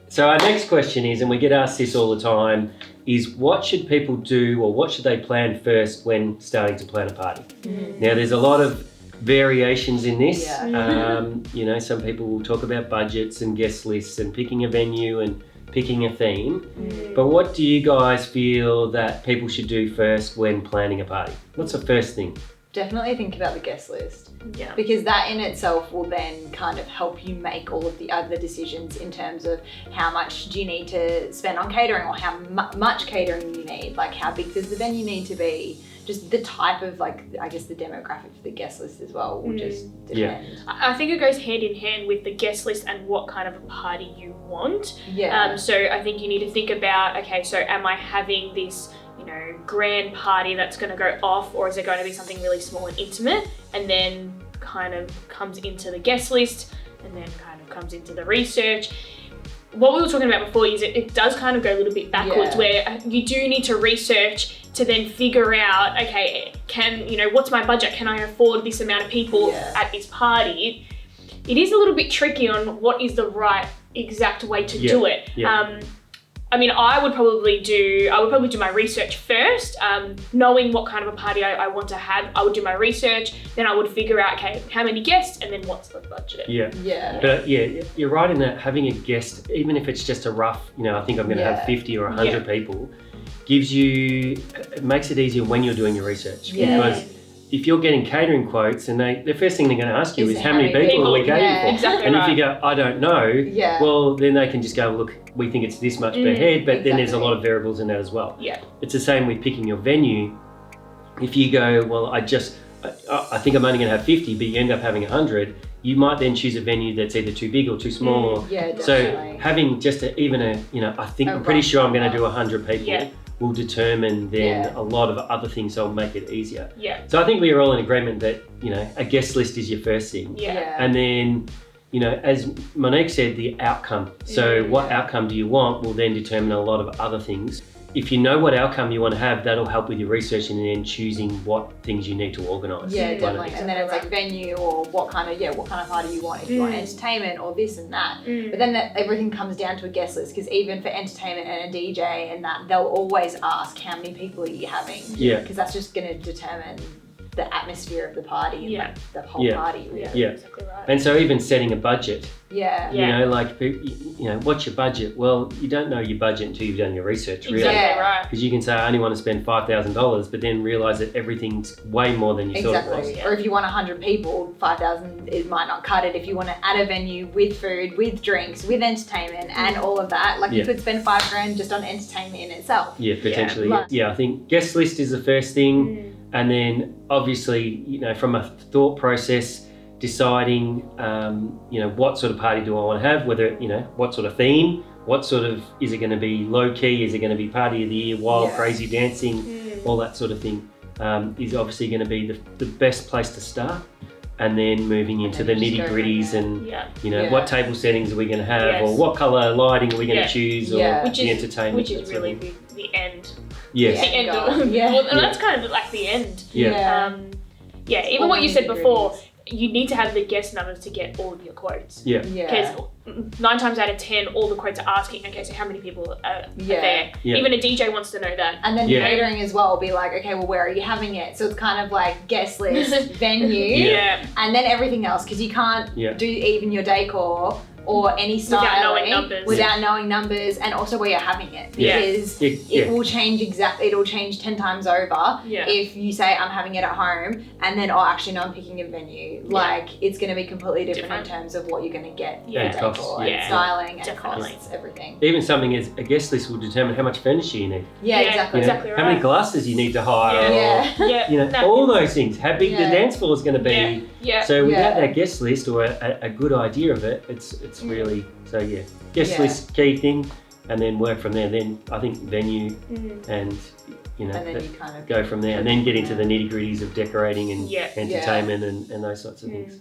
So our next question is, and we get asked this all the time, is what should people do or what should they plan first when starting to plan a party? Now, there's a lot of variations in this. Some people will talk about budgets and guest lists and picking a venue and picking a theme. But what do you guys feel that people should do first when planning a party? What's the first thing? Definitely think about the guest list. Yeah. Because that in itself will then kind of help you make all of the other decisions in terms of how much do you need to spend on catering, or how much catering you need, like how big does the venue need to be, just the type of, like, I guess the demographic for the guest list as well will just depend. I think it goes hand in hand with the guest list and what kind of a party you want. So I think you need to think about, okay, so am I having this grand party that's going to go off, or is it going to be something really small and intimate, and then kind of comes into the guest list and then kind of comes into the research. What we were talking about before is it does kind of go a little bit backwards, where you do need to research to then figure out, okay, what's my budget? Can I afford this amount of people at this party? It is a little bit tricky on what is the right exact way to do it. I would probably do my research first, knowing what kind of a party I want to have. I would do my research, then I would figure out, okay, how many guests, and then what's the budget. But you're right in that having a guest, even if it's just a rough, I think I'm going to have 50 or 100 people, it makes it easier when you're doing your research. Because if you're getting catering quotes and the first thing they're going to ask you is how many people are we catering for? Exactly and if you go, I don't know, well, then they can just go, look, we think it's this much per head, but then there's a lot of variables in that as well. It's the same with picking your venue. If you go, well, I think I'm only going to have 50, but you end up having 100, you might then choose a venue that's either too big or too small. So having just I'm pretty sure I'm going to do 100 people. Will determine then a lot of other things, so it'll make it easier. So I think we are all in agreement that, a guest list is your first thing. And then, as Monique said, the outcome. So what outcome do you want will then determine a lot of other things. If you know what outcome you want to have, that'll help with your research and then choosing what things you need to organise. Definitely. And then it's like venue, or what kind of party you want, if you want entertainment or this and that. But then everything comes down to a guest list, because even for entertainment and a DJ and that, they'll always ask how many people are you having? Because that's just going to determine the atmosphere of the party and the whole party. Exactly right. And so even setting a budget. Yeah. What's your budget? Well, you don't know your budget until you've done your research, really. Exactly right. Because you can say, I only want to spend $5,000, but then realise that everything's way more than you thought it was. Or if you want 100 people, 5,000, it might not cut it. If you want to add a venue with food, with drinks, with entertainment and all of that, you could spend $5,000 just on entertainment in itself. Yeah, potentially. I think guest list is the first thing. And then obviously, from a thought process, deciding, what sort of party do I want to have, whether, what sort of theme, what sort of, is it going to be low key, is it going to be party of the year, wild, crazy dancing, all that sort of thing, is obviously going to be the best place to start. And then moving into the nitty gritties and, what table settings are we going to have, or what colour lighting are we going to choose, or the entertainment. Which is really the end. Yes. The end of and that's kind of like the end. Even what you said before, you need to have the guest numbers to get all of your quotes. Because 9 times out of 10, all the quotes are asking, okay, so how many people are there? Even a DJ wants to know that. And then catering as well will be like, okay, well, where are you having it? So it's kind of like guest list, venue, and then everything else, because you can't do even your decor or any styling without knowing numbers, and also where you're having it, because it will change it'll change 10 times over if you say I'm having it at home and then actually no, I'm picking a venue. It's going to be completely different in terms of what you're going to get, and decor costs. and styling and costs, everything. Even something as a guest list will determine how much furniture you need. Exactly How many glasses you need to hire, all those things. How big the dance floor is going to be. So without that guest list or a good idea of it, it's really, guest list, key thing, and then work from there. Then I think venue and then you kind of go from there, and then get into the nitty gritties of decorating and entertainment and those sorts of things.